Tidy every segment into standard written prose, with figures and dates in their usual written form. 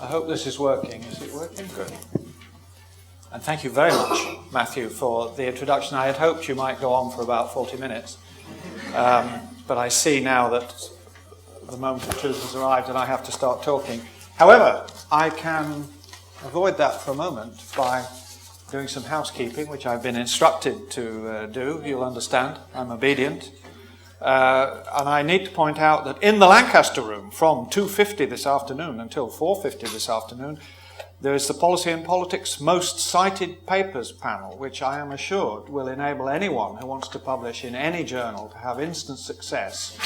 I hope this is working. Is it working? Good. And thank you very much, Matthew, for the introduction. I had hoped you might go on for about 40 minutes. But I see now that the moment of truth has arrived and I have to start talking. However, I can avoid that for a moment by doing some housekeeping, which I've been instructed to do. You'll understand. I'm obedient. And I need to point out that in the Lancaster room, from 2:50 this afternoon until 4:50 this afternoon, there is the Policy and Politics Most Cited Papers panel, which I am assured will enable anyone who wants to publish in any journal to have instant success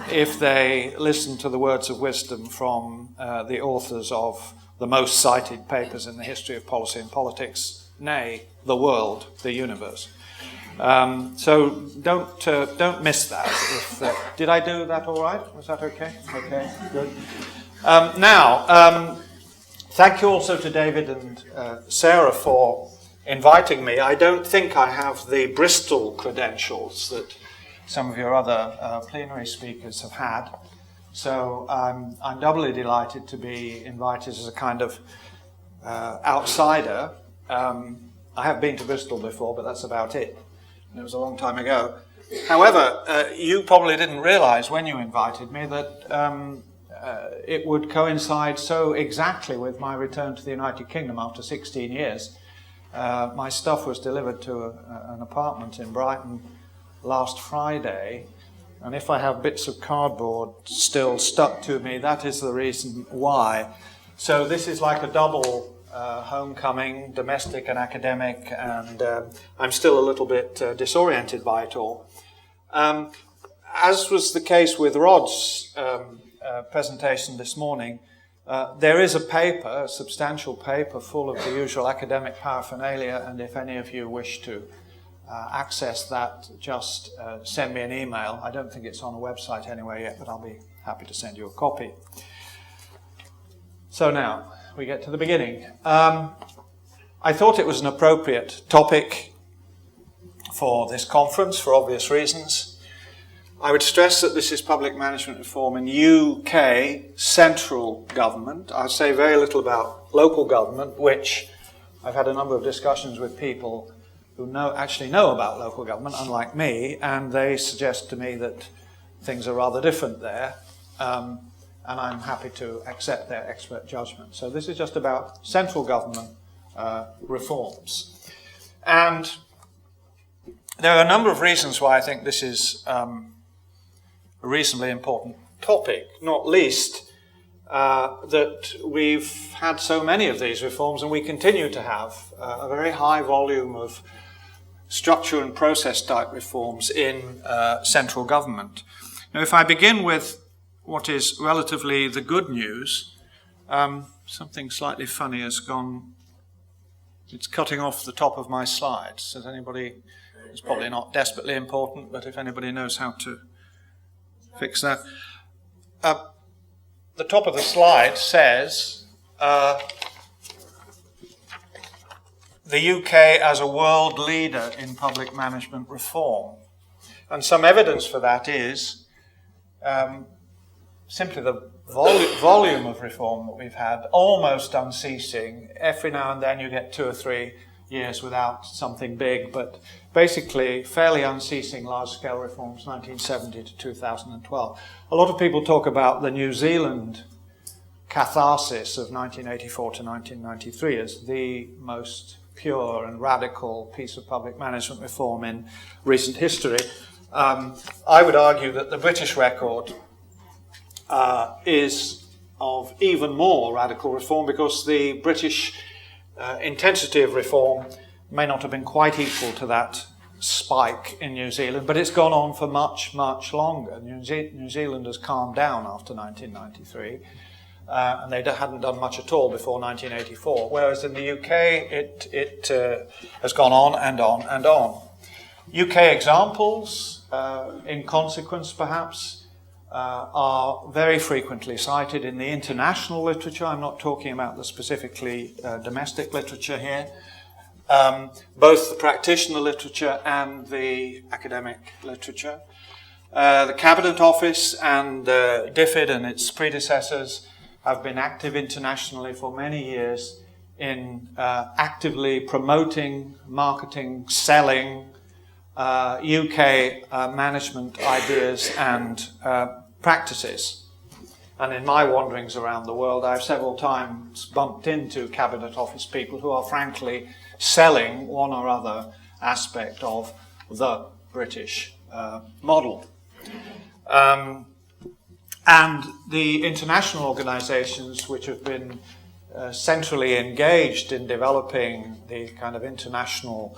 if they listen to the words of wisdom from the authors of the most cited papers in the history of policy and politics, nay, the world, the universe. So don't miss that. Did I do that all right? Was that okay? Okay, good. Now, thank you also to David and Sarah for inviting me. I don't think I have the Bristol credentials that some of your other plenary speakers have had. So I'm doubly delighted to be invited as a kind of outsider. I have been to Bristol before, but that's about it. It was a long time ago. However, you probably didn't realise when you invited me that it would coincide so exactly with my return to the United Kingdom after 16 years. My stuff was delivered to an apartment in Brighton last Friday, and if I have bits of cardboard still stuck to me, that is the reason why. So this is like a double homecoming, domestic and academic, and I'm still a little bit disoriented by it all. As was the case with Rod's presentation this morning, there is a paper, a substantial paper, full of the usual academic paraphernalia, and if any of you wish to access that, just send me an email. I don't think it's on a website anywhere yet, but I'll be happy to send you a copy. So now, we get to the beginning. I thought it was an appropriate topic for this conference, for obvious reasons. I would stress that this is public management reform in UK central government. I'll say very little about local government, which I've had a number of discussions with people who actually know about local government, unlike me, and they suggest to me that things are rather different there. And I'm happy to accept their expert judgment. So this is just about central government reforms. And there are a number of reasons why I think this is a reasonably important topic, not least that we've had so many of these reforms, and we continue to have a very high volume of structure and process type reforms in central government. Now, if I begin with what is relatively the good news, something slightly funny has gone, it's cutting off the top of my slides. Does anybody, it's probably not desperately important, but if anybody knows how to fix that. The top of the slide says, the UK as a world leader in public management reform. And some evidence for that is simply the volume of reform that we've had, almost unceasing. Every now and then you get 2 or 3 years without something big, but basically fairly unceasing large-scale reforms, 1970 to 2012. A lot of people talk about the New Zealand catharsis of 1984 to 1993 as the most pure and radical piece of public management reform in recent history. I would argue that the British record is of even more radical reform, because the British intensity of reform may not have been quite equal to that spike in New Zealand, but it's gone on for much, much longer. New Zealand has calmed down after 1993, and they hadn't done much at all before 1984, whereas in the UK it has gone on and on and on. UK examples, in consequence perhaps, are very frequently cited in the international literature. I'm not talking about the specifically domestic literature here. Both the practitioner literature and the academic literature. The Cabinet Office and DFID and its predecessors have been active internationally for many years in actively promoting, marketing, selling UK management ideas and practices. And in my wanderings around the world, I've several times bumped into Cabinet Office people who are frankly selling one or other aspect of the British model. And the international organizations which have been centrally engaged in developing the kind of international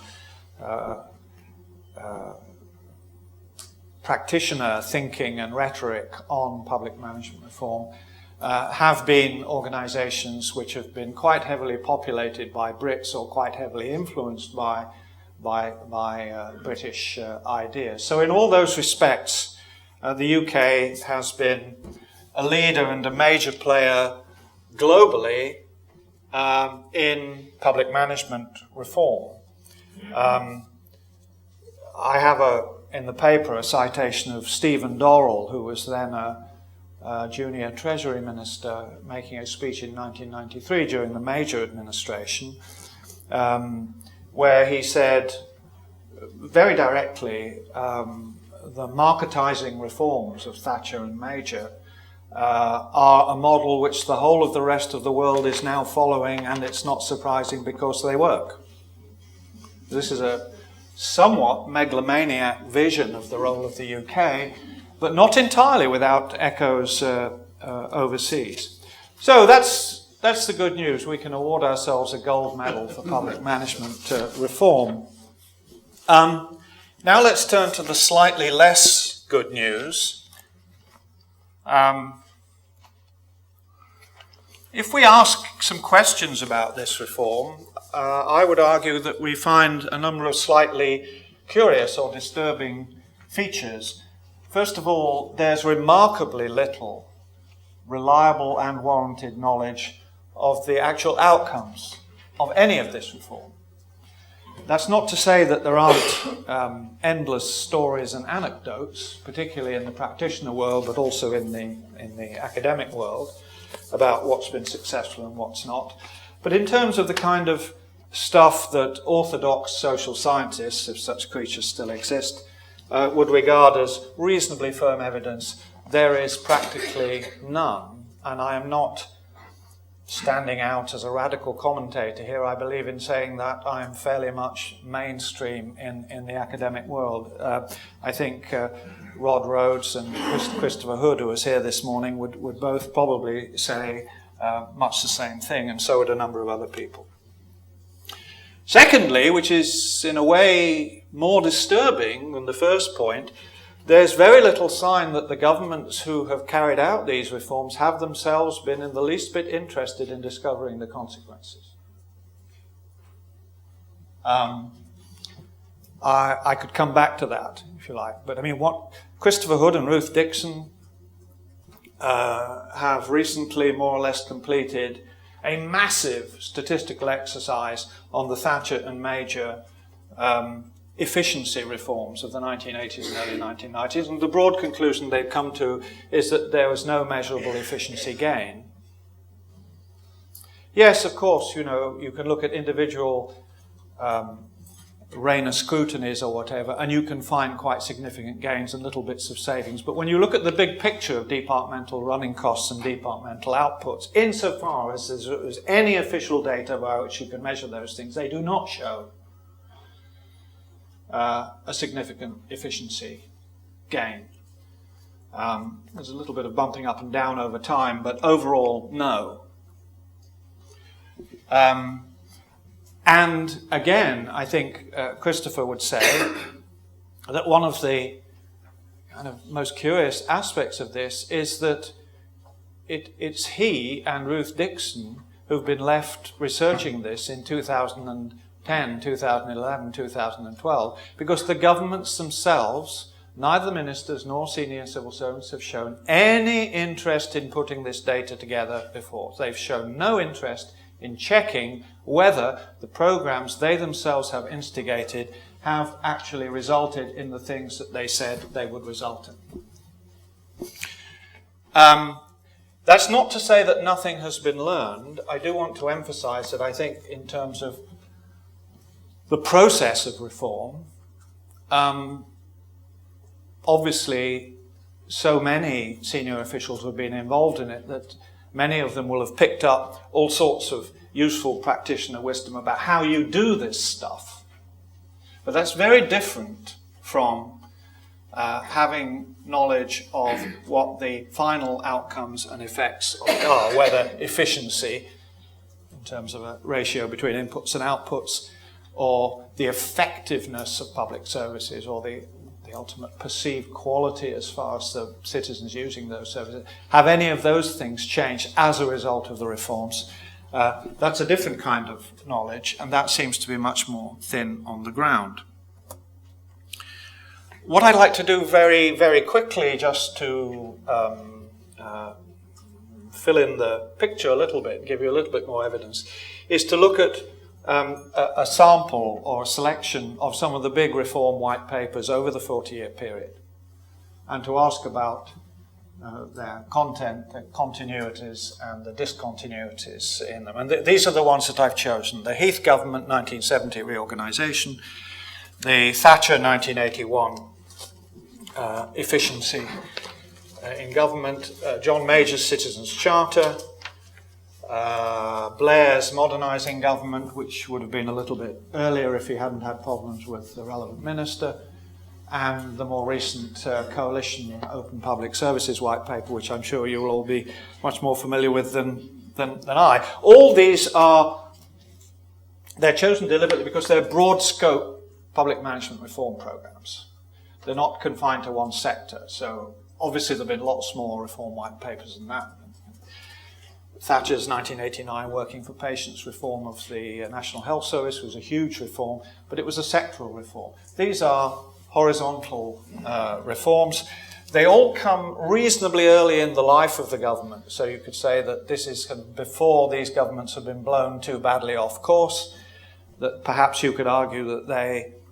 practitioner thinking and rhetoric on public management reform have been organizations which have been quite heavily populated by Brits or quite heavily influenced by British ideas. So in all those respects, the UK has been a leader and a major player globally in public management reform. I have in the paper a citation of Stephen Dorrell, who was then a junior Treasury Minister, making a speech in 1993 during the Major administration, where he said very directly the marketising reforms of Thatcher and Major are a model which the whole of the rest of the world is now following, and it's not surprising because they work. This is a somewhat megalomaniac vision of the role of the UK, but not entirely without echoes overseas. So that's the good news. We can award ourselves a gold medal for public management reform. Now let's turn to the slightly less good news. If we ask some questions about this reform, I would argue that we find a number of slightly curious or disturbing features. First of all, there's remarkably little reliable and warranted knowledge of the actual outcomes of any of this reform. That's not to say that there aren't endless stories and anecdotes, particularly in the practitioner world, but also in the academic world, about what's been successful and what's not. But in terms of the kind of stuff that orthodox social scientists, if such creatures still exist, would regard as reasonably firm evidence, there is practically none. And I am not standing out as a radical commentator here. I believe in saying that I am fairly much mainstream in the academic world. I think Rod Rhodes and Christopher Hood, who was here this morning, would both probably say much the same thing, and so would a number of other people. Secondly, which is in a way more disturbing than the first point, there's very little sign that the governments who have carried out these reforms have themselves been in the least bit interested in discovering the consequences. I could come back to that, if you like. But I mean, what Christopher Hood and Ruth Dixon have recently more or less completed a massive statistical exercise on the Thatcher and Major efficiency reforms of the 1980s and early 1990s, and the broad conclusion they've come to is that there was no measurable efficiency gain. Yes, of course, you know, you can look at individual Rayner scrutinies or whatever, and you can find quite significant gains and little bits of savings. But when you look at the big picture of departmental running costs and departmental outputs, insofar as there's any official data by which you can measure those things, they do not show a significant efficiency gain. There's a little bit of bumping up and down over time, but overall, no. And again, I think Christopher would say that one of the kind of most curious aspects of this is that it's he and Ruth Dixon who've been left researching this in 2010, 2011, 2012, because the governments themselves, neither the ministers nor senior civil servants, have shown any interest in putting this data together before. They've shown no interest in checking whether the programs they themselves have instigated have actually resulted in the things that they said they would result in. That's not to say that nothing has been learned. I do want to emphasize that I think in terms of the process of reform, obviously so many senior officials have been involved in it that many of them will have picked up all sorts of useful practitioner wisdom about how you do this stuff. But that's very different from having knowledge of what the final outcomes and effects are, whether efficiency, in terms of a ratio between inputs and outputs, or the effectiveness of public services, or the ultimate perceived quality as far as the citizens using those services. Have any of those things changed as a result of the reforms? That's a different kind of knowledge, and that seems to be much more thin on the ground. What I'd like to do very, very quickly, just to fill in the picture a little bit, give you a little bit more evidence, is to look at a sample or a selection of some of the big reform white papers over the 40-year period, and to ask about their content, their continuities and the discontinuities in them. And these are the ones that I've chosen. The Heath government 1970 reorganisation, the Thatcher 1981 efficiency in government, John Major's Citizens' Charter, Blair's modernising government, which would have been a little bit earlier if he hadn't had problems with the relevant minister, and the more recent Coalition Open Public Services white paper, which I'm sure you will all be much more familiar with than I. All these they're chosen deliberately because they're broad scope public management reform programs. They're not confined to one sector. So obviously there have been lots more reform white papers than that. Thatcher's 1989 Working for Patients reform of the National Health Service was a huge reform, but it was a sectoral reform. These are horizontal reforms. They all come reasonably early in the life of the government. So you could say that this is before these governments have been blown too badly off course, that perhaps you could argue that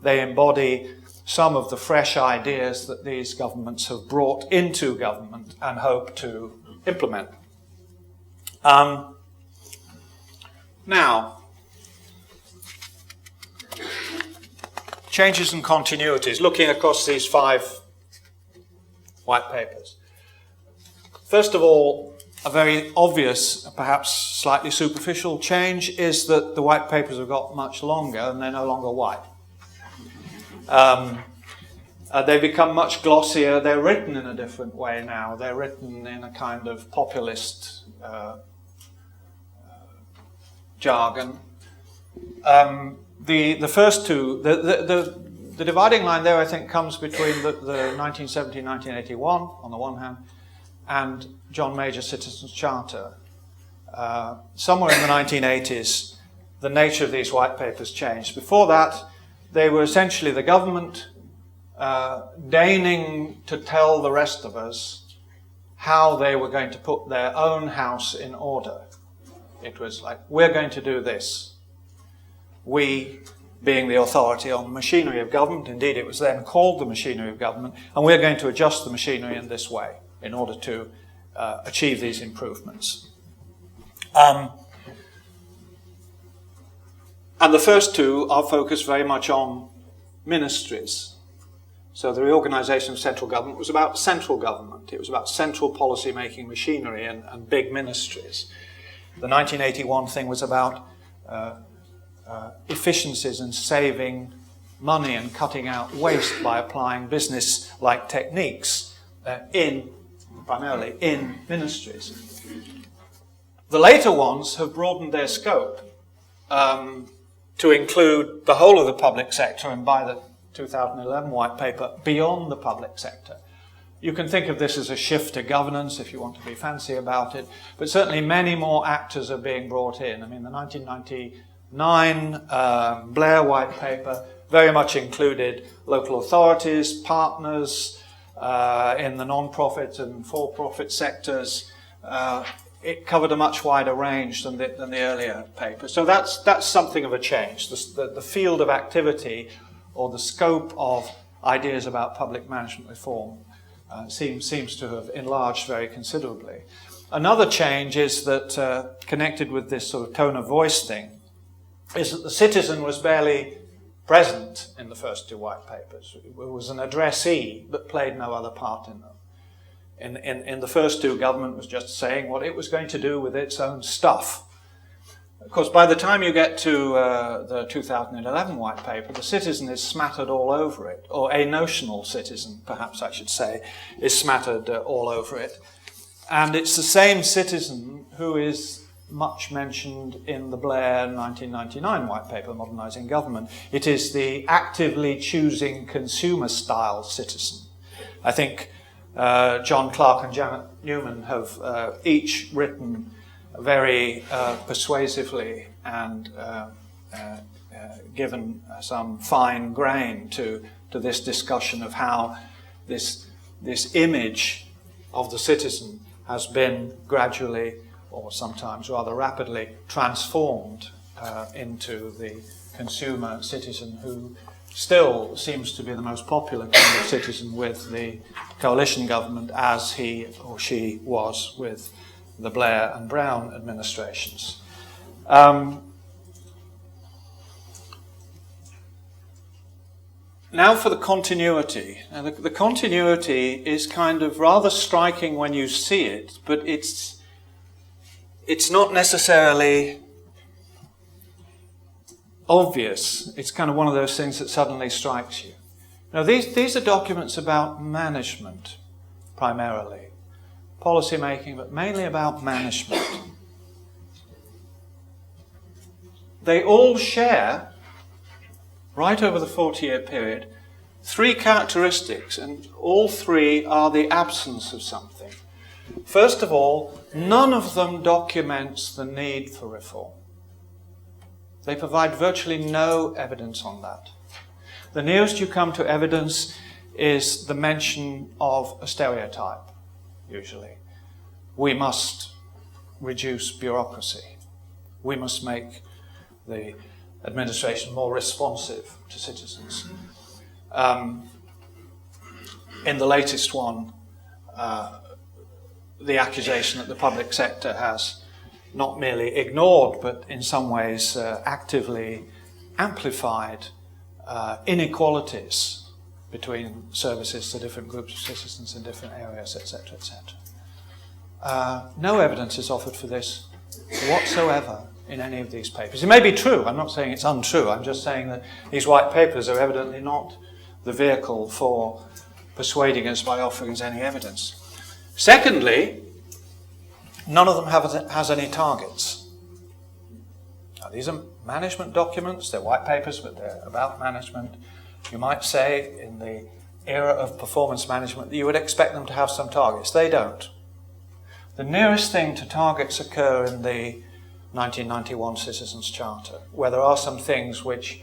they embody some of the fresh ideas that these governments have brought into government and hope to implement. Now, changes and continuities, looking across these 5 white papers. First of all, a very obvious, perhaps slightly superficial change is that the white papers have got much longer and they're no longer white. They become much glossier. They're written in a different way now. They're written in a kind of populist jargon. The first two, the dividing line there, I think, comes between the 1970-1981 on the one hand and John Major's Citizens' Charter. Somewhere in the 1980s, the nature of these white papers changed. Before that, they were essentially the government deigning to tell the rest of us how they were going to put their own house in order. It was like, we're going to do this. We, being the authority on the machinery of government, indeed it was then called the machinery of government, and we're going to adjust the machinery in this way in order to achieve these improvements. And the first two are focused very much on ministries. So the reorganisation of central government was about central government. It was about central policy-making machinery and big ministries. The 1981 thing was about efficiencies and saving money and cutting out waste by applying business-like techniques primarily in ministries. The later ones have broadened their scope to include the whole of the public sector, and by the 2011 white paper, beyond the public sector. You can think of this as a shift to governance if you want to be fancy about it, but certainly many more actors are being brought in. I mean, the 1999 Blair white paper very much included local authorities, partners in the non-profit and for-profit sectors. It covered a much wider range than the earlier paper. So that's something of a change. The field of activity or the scope of ideas about public management reform seems to have enlarged very considerably. Another change is that, connected with this sort of tone of voice thing, is that the citizen was barely present in the first two white papers. It was an addressee that played no other part in them. In the first two, government was just saying what it was going to do with its own stuff. Of course, by the time you get to the 2011 white paper, the citizen is smattered all over it, or a notional citizen, perhaps I should say, is smattered all over it. And it's the same citizen who is much mentioned in the Blair 1999 white paper, Modernising Government. It is the actively choosing consumer-style citizen. I think John Clark and Janet Newman have each written very persuasively and given some fine grain to this discussion of how this image of the citizen has been gradually, or sometimes rather rapidly, transformed into the consumer citizen, who still seems to be the most popular kind of citizen with the coalition government, as he or she was with the Blair and Brown administrations. Now for the continuity. Now the continuity is kind of rather striking when you see it, but it's not necessarily obvious. It's kind of one of those things that suddenly strikes you. Now these are documents about management, primarily. Policy making, but mainly about management. They all share, right over the 40-year period, three characteristics, and all three are the absence of something. First of all, none of them documents the need for reform. They provide virtually no evidence on that. The nearest you come to evidence is the mention of a stereotype, usually. We must reduce bureaucracy. We must make the administration more responsive to citizens. In the latest one, the accusation that the public sector has not merely ignored, but in some ways actively amplified inequalities between services to different groups of citizens in different areas, etc., etc. No evidence is offered for this whatsoever in any of these papers. It may be true, I'm not saying it's untrue, I'm just saying that these white papers are evidently not the vehicle for persuading us by offering us any evidence. Secondly, none of them has any targets. Now, these are management documents, they're white papers, but they're about management. You might say, in the era of performance management, that you would expect them to have some targets. They don't. The nearest thing to targets occur in the 1991 Citizens' Charter, where there are some things which,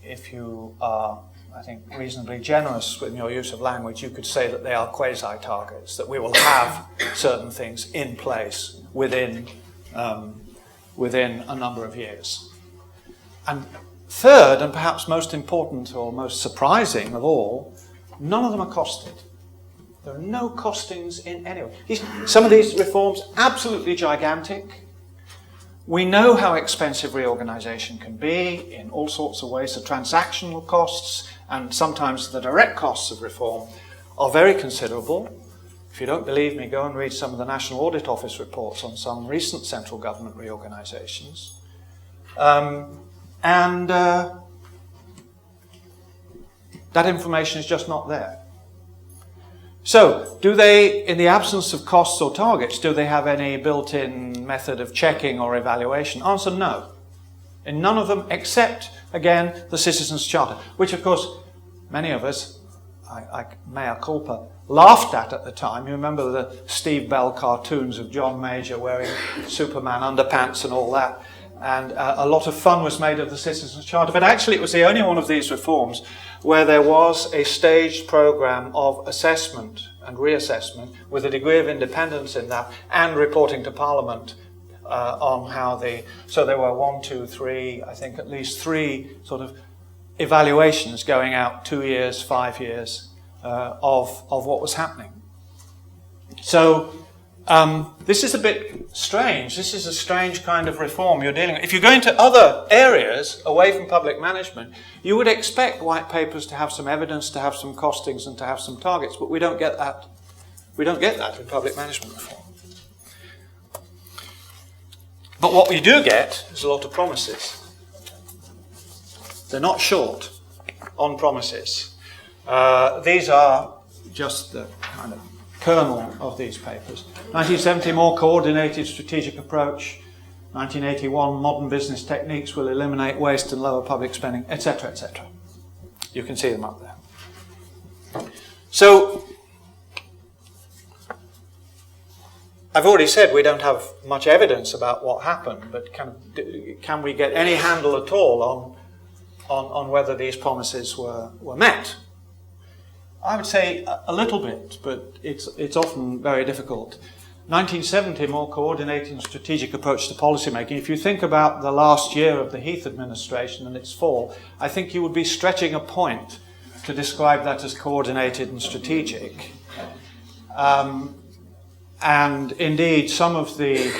if you are, I think, reasonably generous in your use of language, you could say that they are quasi-targets, that we will have certain things in place within a number of years. And third, and perhaps most important or most surprising of all, none of them are costed. There are no costings in any way. Some of these reforms, absolutely gigantic. We know how expensive reorganisation can be in all sorts of ways. The transactional costs and sometimes the direct costs of reform are very considerable. If you don't believe me, go and read some of the National Audit Office reports on some recent central government reorganisations. That information is just not there. So, do they, in the absence of costs or targets, do they have any built-in method of checking or evaluation? Answer, no. In none of them, except, again, the Citizens' Charter, which, of course, many of us, mea culpa, laughed at the time. You remember the Steve Bell cartoons of John Major wearing Superman underpants and all that. And a lot of fun was made of the Citizens' Charter. But actually, it was the only one of these reforms where there was a staged programme of assessment and reassessment with a degree of independence in that, and reporting to Parliament on how so there were 1, 2, 3, I think at least 3 sort of evaluations going out 2 years, 5 years of what was happening. So This is a bit strange. This is a strange kind of reform you're dealing with. If you go into other areas away from public management, you would expect white papers to have some evidence, to have some costings, and to have some targets, but we don't get that. We don't get that in public management reform. But what we do get is a lot of promises. They're not short on promises. These are just the kind of kernel of these papers. 1970, more coordinated strategic approach. 1981, modern business techniques will eliminate waste and lower public spending, etc., etc. You can see them up there. So, I've already said we don't have much evidence about what happened, but can we get any handle at all on whether these promises were met? I would say a little bit, but it's often very difficult. 1970, more coordinated and strategic approach to policymaking. If you think about the last year of the Heath administration and its fall, I think you would be stretching a point to describe that as coordinated and strategic. And indeed, some of the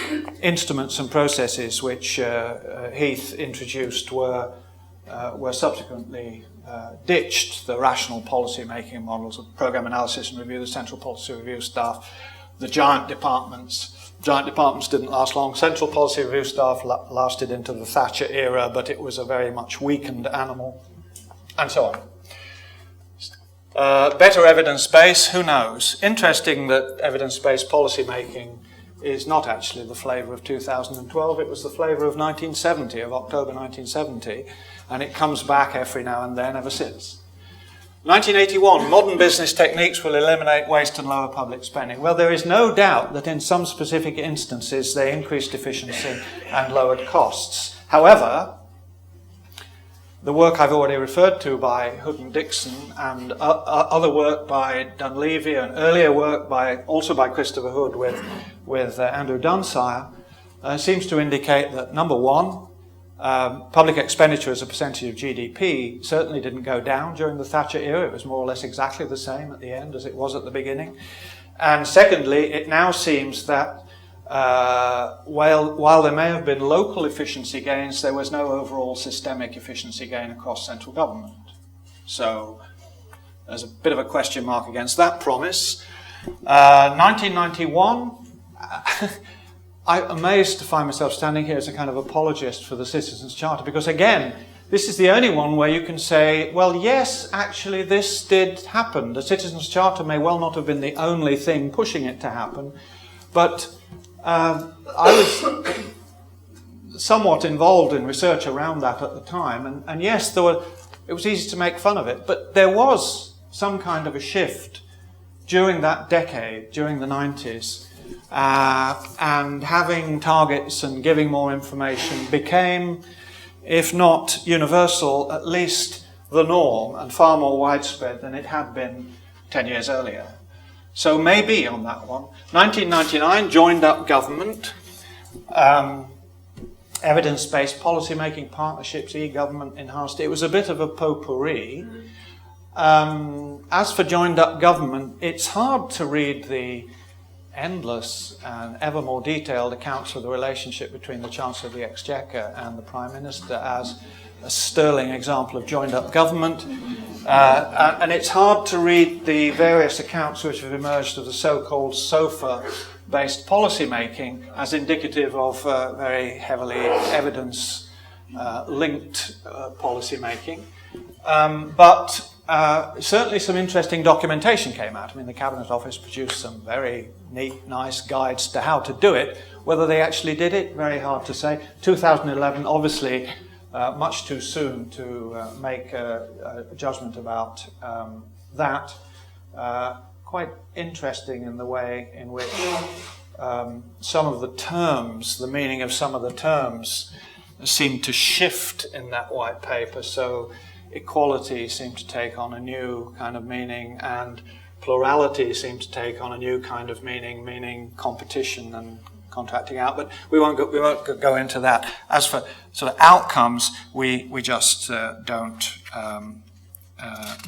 instruments and processes which Heath introduced were subsequently ditched. The rational policy making models of program analysis and review, the central policy review staff, the giant departments. Giant departments didn't last long. Central policy review staff lasted into the Thatcher era, but it was a very much weakened animal, and so on. Better evidence base, who knows? Interesting that evidence-based policy making is not actually the flavour of 2012, it was the flavour of 1970, of October 1970, and it comes back every now and then ever since. 1981, modern business techniques will eliminate waste and lower public spending. Well, there is no doubt that in some specific instances they increased efficiency and lowered costs. However, the work I've already referred to by Hood and Dixon and other work by Dunleavy and earlier work also by Christopher Hood with Andrew Dunsire seems to indicate that, number one, public expenditure as a percentage of GDP certainly didn't go down during the Thatcher era. It was more or less exactly the same at the end as it was at the beginning. And secondly, it now seems that while there may have been local efficiency gains, there was no overall systemic efficiency gain across central government. So there's a bit of a question mark against that promise. 1991, I'm amazed to find myself standing here as a kind of apologist for the Citizens' Charter, because again, this is the only one where you can say, well, yes, actually this did happen. The Citizens' Charter may well not have been the only thing pushing it to happen, but I was somewhat involved in research around that at the time, and yes, it was easy to make fun of it, but there was some kind of a shift during that decade, during the 90s, and having targets and giving more information became, if not universal, at least the norm and far more widespread than it had been 10 years earlier. So maybe on that one. 1999, joined up government, evidence-based policy-making partnerships, e-government enhanced. It was a bit of a potpourri. As for joined up government, it's hard to read the endless and ever more detailed accounts of the relationship between the Chancellor of the Exchequer and the Prime Minister as a sterling example of joined up government. And it's hard to read the various accounts which have emerged of the so-called SOFA-based policy making as indicative of very heavily evidence-linked policy making. But certainly some interesting documentation came out. I mean, the Cabinet Office produced some very neat, nice guides to how to do it. Whether they actually did it, very hard to say. 2011, obviously, much too soon to make a judgment about that. Quite interesting in the way in which some of the terms, the meaning of some of the terms, seemed to shift in that white paper. So equality seemed to take on a new kind of meaning, and plurality seemed to take on a new kind of meaning, meaning competition and contracting out, but we won't go into that. As for sort of outcomes, we just don't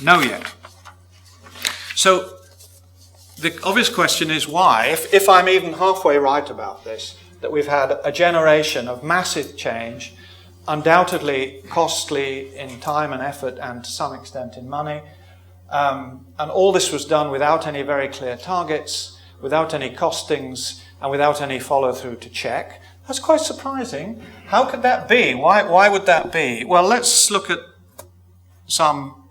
know yet. So the obvious question is why, if I'm even halfway right about this, that we've had a generation of massive change, undoubtedly costly in time and effort and to some extent in money, and all this was done without any very clear targets, without any costings, and without any follow-through to check. That's quite surprising. How could that be? Why would that be? Well, let's look at some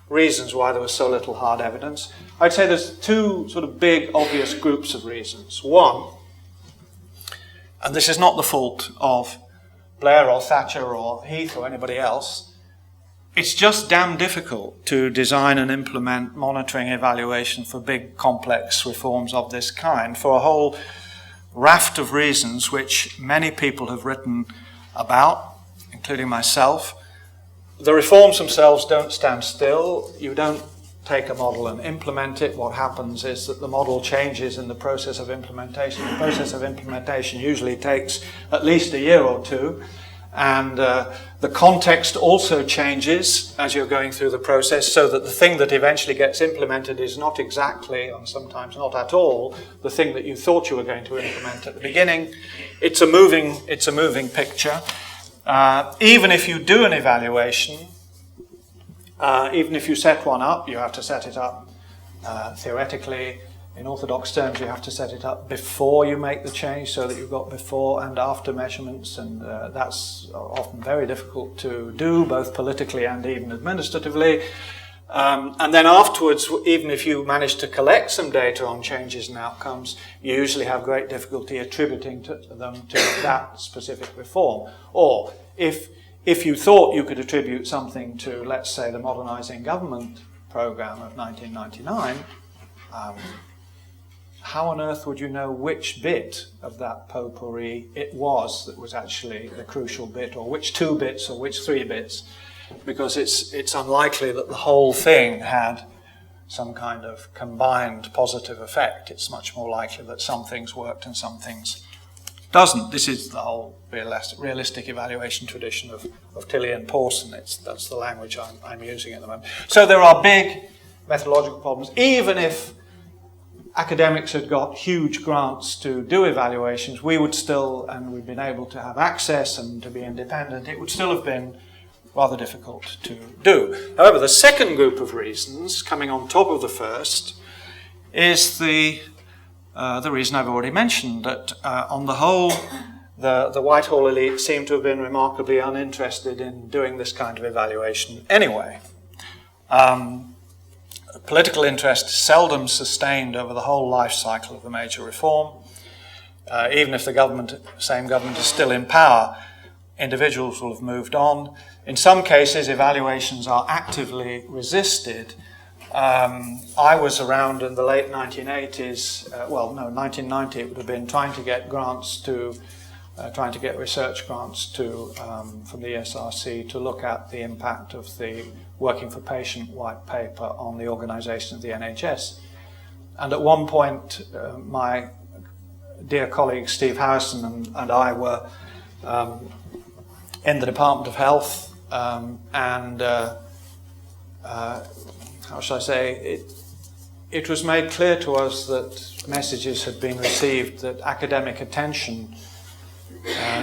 reasons why there was so little hard evidence. I'd say there's two sort of big, obvious groups of reasons. One, and this is not the fault of Blair or Thatcher or Heath or anybody else, it's just damn difficult to design and implement monitoring evaluation for big, complex reforms of this kind for a whole raft of reasons which many people have written about, including myself. The reforms themselves don't stand still. You don't take a model and implement it. What happens is that the model changes in the process of implementation. The process of implementation usually takes at least a year or two. And the context also changes as you're going through the process, so that the thing that eventually gets implemented is not exactly, and sometimes not at all, the thing that you thought you were going to implement at the beginning. It's a moving picture. Even if you do an evaluation, even if you set one up, you have to set it up theoretically. In orthodox terms, you have to set it up before you make the change, so that you've got before and after measurements, and that's often very difficult to do, both politically and even administratively. And then afterwards, even if you manage to collect some data on changes and outcomes, you usually have great difficulty attributing them to that specific reform. Or if you thought you could attribute something to, let's say, the Modernising Government programme of 1999, how on earth would you know which bit of that potpourri it was that was actually the crucial bit, or which 2 bits or which 3 bits? Because it's unlikely that the whole thing had some kind of combined positive effect. It's much more likely that some things worked and some things doesn't. This is the whole realistic evaluation tradition of Tilley and Pawson. That's the language I'm using at the moment. So there are big methodological problems. Even if academics had got huge grants to do evaluations, we would still, and we've been able to have access and to be independent, it would still have been rather difficult to do. However, the second group of reasons, coming on top of the first, is the reason I've already mentioned, that on the whole, the Whitehall elite seem to have been remarkably uninterested in doing this kind of evaluation anyway. Political interest is seldom sustained over the whole life cycle of a major reform. Even if the same government is still in power, individuals will have moved on. In some cases, evaluations are actively resisted. I was around in the late 1980s, 1990 it would have been, trying to get research grants from the ESRC to look at the impact of the Working for Patient white paper on the organisation of the NHS. And at one point, my dear colleague Steve Harrison and I were in the Department of Health, how shall I say, it was made clear to us that messages had been received that academic attention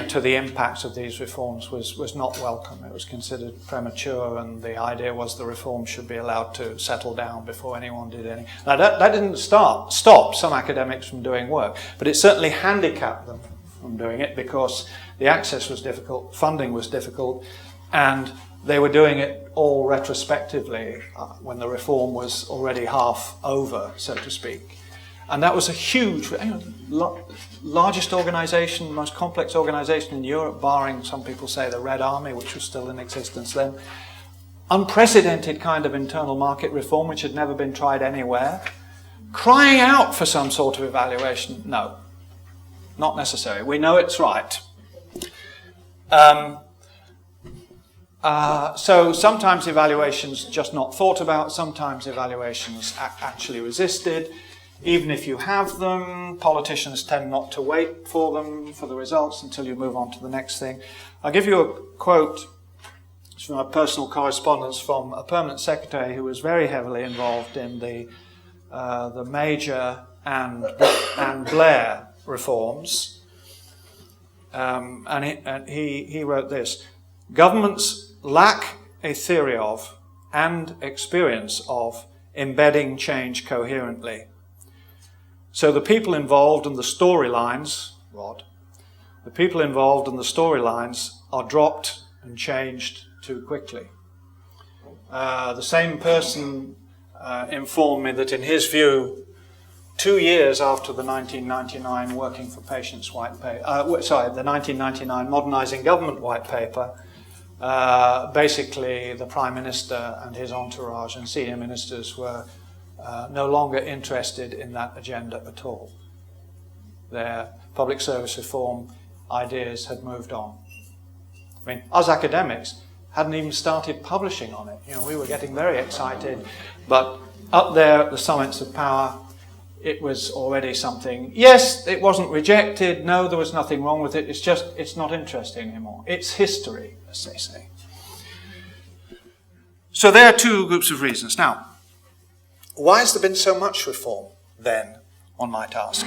to the impacts of these reforms was not welcome. It was considered premature, and the idea was the reform should be allowed to settle down before anyone did any. Now that didn't stop some academics from doing work, but it certainly handicapped them from doing it, because the access was difficult, funding was difficult, and they were doing it all retrospectively when the reform was already half over, so to speak. And that was a huge, largest organisation, most complex organisation in Europe, barring, some people say, the Red Army, which was still in existence then. Unprecedented kind of internal market reform, which had never been tried anywhere. Crying out for some sort of evaluation, no, not necessary. We know it's right. So sometimes evaluations just not thought about, sometimes evaluations actually resisted. Even if you have them, politicians tend not to wait for them, for the results, until you move on to the next thing. I'll give you a quote from a personal correspondence from a permanent secretary who was very heavily involved in the the Major and Blair reforms. And he wrote this: governments lack a theory of and experience of embedding change coherently. So the people involved and the storylines, the people involved and the storylines are dropped and changed too quickly. The same person informed me that in his view, 2 years after the 1999 Working for Patients white paper, the 1999 Modernising Government white paper, basically the Prime Minister and his entourage and senior ministers were no longer interested in that agenda at all. Their public service reform ideas had moved on. I mean, us academics hadn't even started publishing on it. You know, we were getting very excited, but up there at the summits of power, it was already something. Yes, it wasn't rejected. No, there was nothing wrong with it. It's just, it's not interesting anymore. It's history, as they say. So there are two groups of reasons. Now, why has there been so much reform then, one might ask?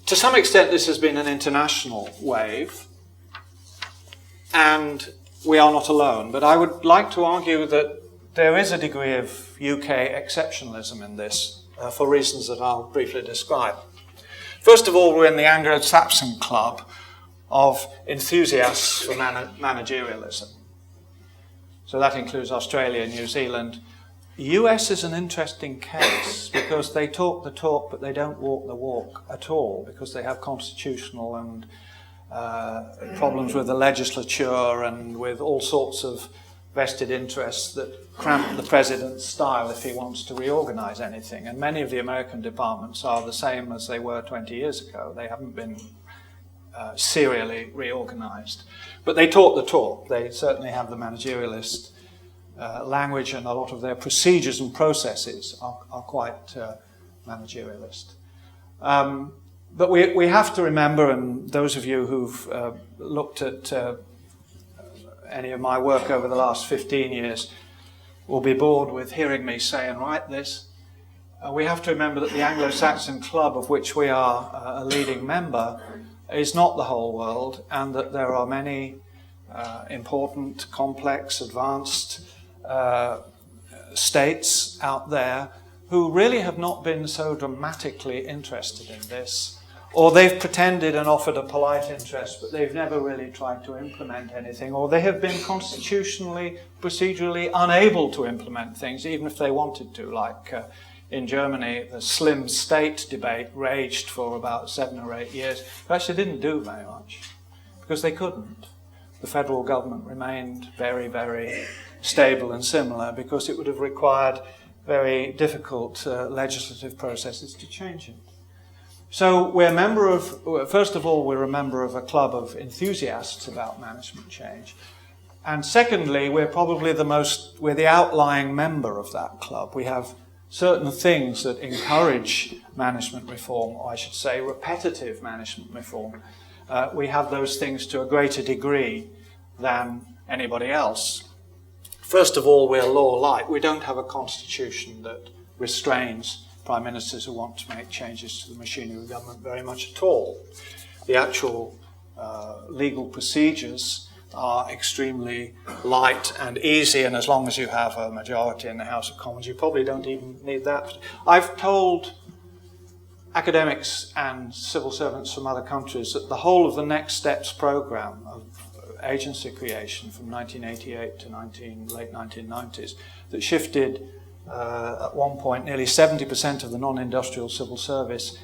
To some extent, this has been an international wave, and we are not alone. But I would like to argue that there is a degree of UK exceptionalism in this, for reasons that I'll briefly describe. First of all, we're in the Anglo-Saxon club of enthusiasts for managerialism. So that includes Australia, New Zealand. The US is an interesting case because they talk the talk, but they don't walk the walk at all, because they have constitutional and problems with the legislature and with all sorts of vested interests that cramp the president's style if he wants to reorganize anything. And many of the American departments are the same as they were 20 years ago. They haven't been serially reorganized. But they talk the talk. They certainly have the managerialist language, and a lot of their procedures and processes are quite managerialist. But we have to remember, and those of you who've looked at any of my work over the last 15 years will be bored with hearing me say and write this. We have to remember that the Anglo-Saxon club, of which we are a leading member, is not the whole world, and that there are many important, complex, advanced states out there who really have not been so dramatically interested in this, or they've pretended and offered a polite interest, but they've never really tried to implement anything, or they have been constitutionally, procedurally unable to implement things, even if they wanted to. Like in Germany, the slim state debate raged for about 7 or 8 years. They actually didn't do very much, because they couldn't. The federal government remained very, very stable and similar, because it would have required very difficult legislative processes to change it. So we're a member of, first of all, we're a member of a club of enthusiasts about management change. And secondly, we're probably we're the outlying member of that club. We have certain things that encourage management reform, or I should say repetitive management reform. We have those things to a greater degree than anybody else. First of all, we're law-like. We don't have a constitution that restrains prime ministers who want to make changes to the machinery of government very much at all. The actual legal procedures are extremely light and easy, and as long as you have a majority in the House of Commons, you probably don't even need that. I've told academics and civil servants from other countries that the whole of the Next Steps programme of agency creation from 1988 to late 1990s, that shifted at one point nearly 70% of the non-industrial civil service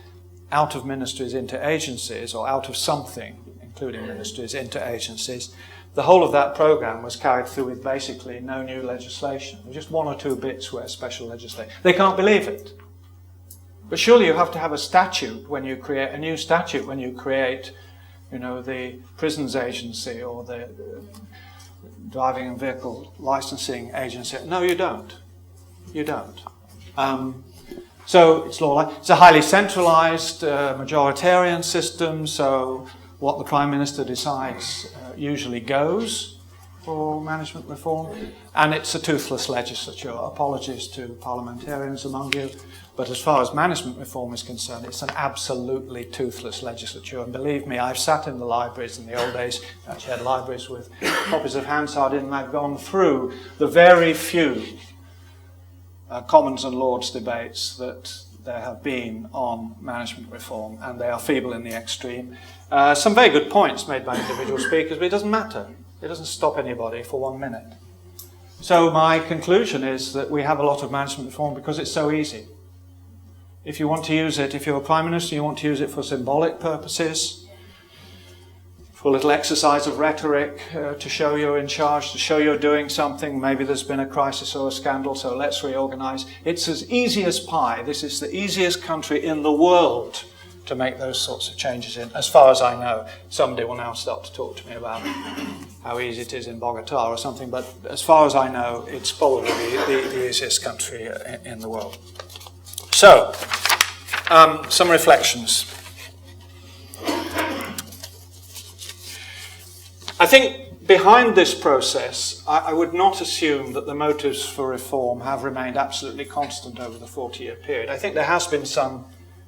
out of ministries into agencies, or out of something, including ministries, into agencies. The whole of that programme was carried through with basically no new legislation. There were just 1 or 2 bits where special legislation. They can't believe it. But surely you have to have a statute when you create a new statute, when you create, you know, the prisons agency or the driving and vehicle licensing agency. No, you don't. You don't. So it's law-like. It's a highly centralised, majoritarian system, so what the Prime Minister decides usually goes. for management reform, and it's a toothless legislature. Apologies to parliamentarians among you, but as far as management reform is concerned, it's an absolutely toothless legislature. And believe me, I've sat in the libraries in the old days, actually had libraries with copies of Hansard in, and I've gone through the very few Commons and Lords debates that there have been on management reform, and they are feeble in the extreme. Some very good points made by individual speakers, but it doesn't matter. It doesn't stop anybody for 1 minute. So my conclusion is that we have a lot of management reform because it's so easy. If you want to use it, if you're a Prime Minister, you want to use it for symbolic purposes, for a little exercise of rhetoric, to show you're in charge, to show you're doing something, maybe there's been a crisis or a scandal, so let's reorganize. It's as easy as pie. This is the easiest country in the world to make those sorts of changes in, as far as I know. Somebody will now start to talk to me about how easy it is in Bogota or something, but as far as I know, it's probably the easiest country in the world. So, some reflections. I think behind this process, I would not assume that the motives for reform have remained absolutely constant over the 40-year period. I think there has been some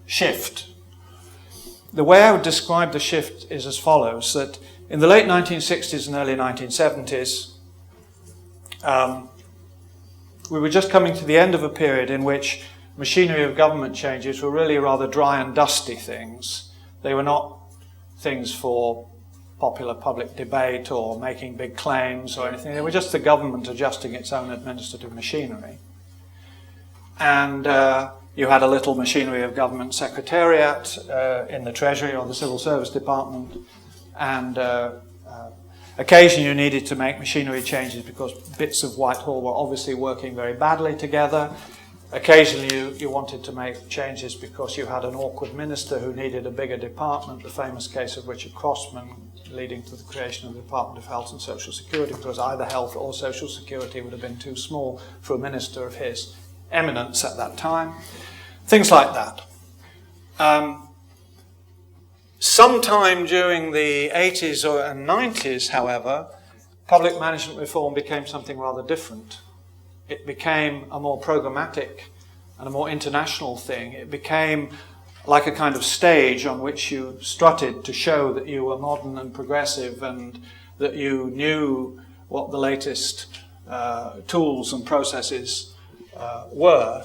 shift. The way I would describe the shift is as follows, that in the late 1960s and early 1970s, we were just coming to the end of a period in which machinery of government changes were really rather dry and dusty things. They were not things for popular public debate or making big claims or anything. They were just the government adjusting its own administrative machinery. And you had a little machinery of government secretariat in the Treasury or the Civil Service Department, and occasionally you needed to make machinery changes because bits of Whitehall were obviously working very badly together. Occasionally you wanted to make changes because you had an awkward minister who needed a bigger department, the famous case of Richard Crossman, leading to the creation of the Department of Health and Social Security, because either health or social security would have been too small for a minister of his eminence at that time. Things like that. Sometime during the 80s and 90s, however, public management reform became something rather different. It became a more programmatic and a more international thing. It became like a kind of stage on which you strutted to show that you were modern and progressive and that you knew what the latest tools and processes were,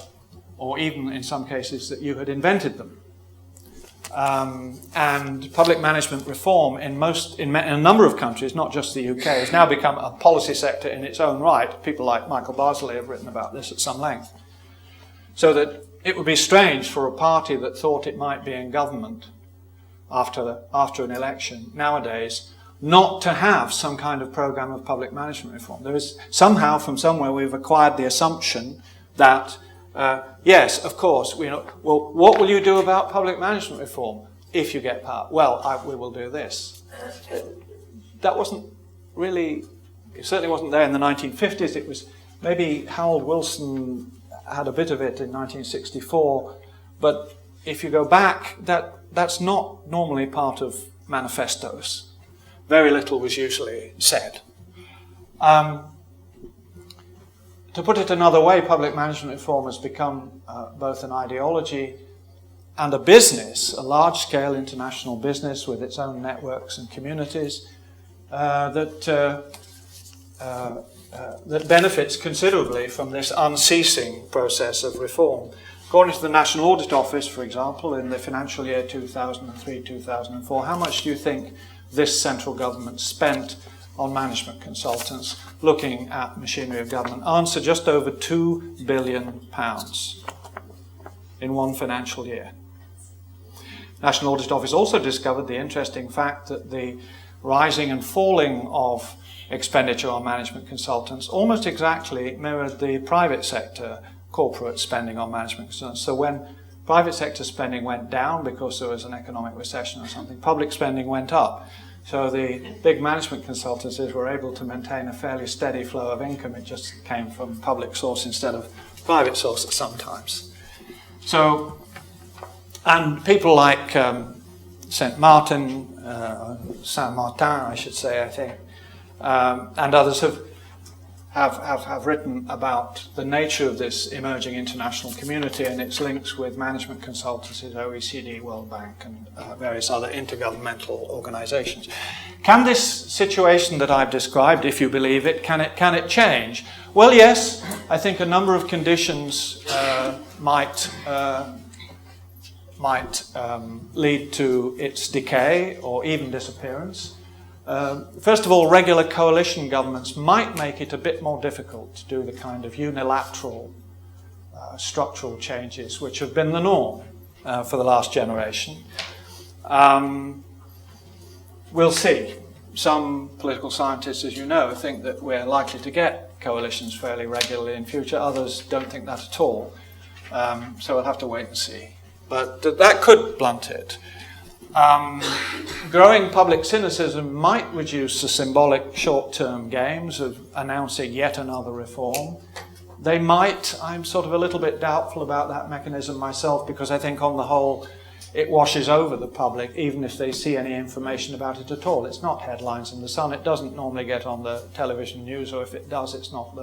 or even in some cases that you had invented them. And public management reform in a number of countries, not just the UK, has now become a policy sector in its own right. People like Michael Barsley have written about this at some length. So that it would be strange for a party that thought it might be in government after an election nowadays not to have some kind of program of public management reform. There is somehow, from somewhere, we've acquired the assumption that yes, of course, well, what will you do about public management reform if you get power? Well, we will do this. That wasn't really, it certainly wasn't there in the 1950s. It was, maybe Harold Wilson had a bit of it in 1964, but if you go back, that's not normally part of manifestos. Very little was usually said. To put it another way, public management reform has become both an ideology and a business, a large-scale international business with its own networks and communities that benefits considerably from this unceasing process of reform. According to the National Audit Office, for example, in the financial year 2003-2004, how much do you think this central government spent on management consultants looking at machinery of government? Answer, just over £2 billion in one financial year. National Audit Office also discovered the interesting fact that the rising and falling of expenditure on management consultants almost exactly mirrored the private sector corporate spending on management consultants. So when private sector spending went down because there was an economic recession or something, public spending went up. So the big management consultancies were able to maintain a fairly steady flow of income. It just came from public source instead of private source sometimes. So, and people like Saint-Martin, Saint-Martin, I should say, I think, and others have written about the nature of this emerging international community and its links with management consultancies, OECD, World Bank, and various other intergovernmental organizations. Can this situation that I've described, if you believe it, can it change? Well, yes, I think a number of conditions might lead to its decay or even disappearance. First of all, regular coalition governments might make it a bit more difficult to do the kind of unilateral structural changes which have been the norm for the last generation. We'll see. Some political scientists, as you know, think that we're likely to get coalitions fairly regularly in future. Others don't think that at all. So we'll have to wait and see. But that could blunt it. Growing public cynicism might reduce the symbolic short-term games of announcing yet another reform. They might. I'm sort of a little bit doubtful about that mechanism myself, because I think on the whole it washes over the public, even if they see any information about it at all. It's not headlines in the Sun. It doesn't normally get on the television news, or if it does, it's not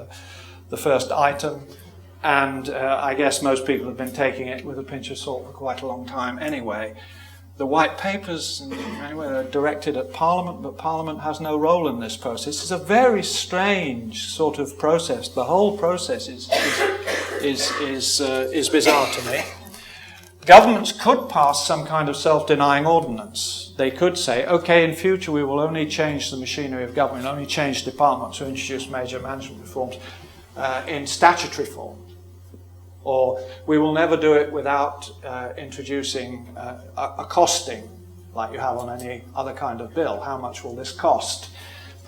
the first item. And I guess most people have been taking it with a pinch of salt for quite a long time anyway. The white papers, anyway, are directed at Parliament, but Parliament has no role in this process. It's a very strange sort of process. The whole process is bizarre to me. Governments could pass some kind of self-denying ordinance. They could say, okay, in future we will only change the machinery of government, only change departments or introduce major management reforms in statutory form. Or we will never do it without introducing a costing, like you have on any other kind of bill. How much will this cost?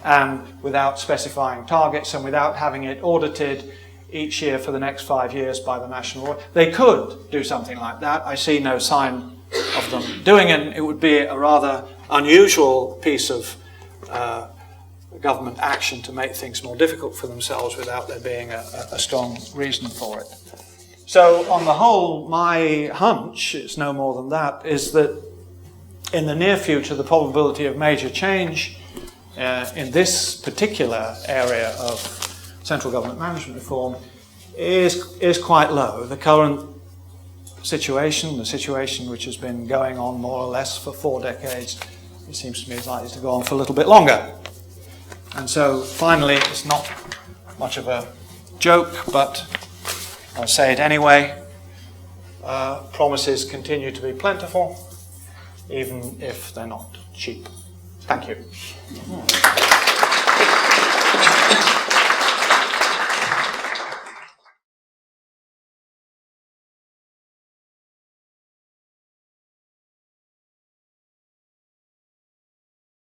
And without specifying targets and without having it audited each year for the next 5 years by the national audit. They could do something like that. I see no sign of them doing it. It would be a rather unusual piece of government action to make things more difficult for themselves without there being a strong reason for it. So on the whole, my hunch, it's no more than that, is that in the near future the probability of major change in this particular area of central government management reform is quite low. The current situation, the situation which has been going on more or less for 4 decades, it seems to me is likely to go on for a little bit longer. And so finally, it's not much of a joke, but I'll say it anyway. Promises continue to be plentiful, even if they're not cheap. Thank you.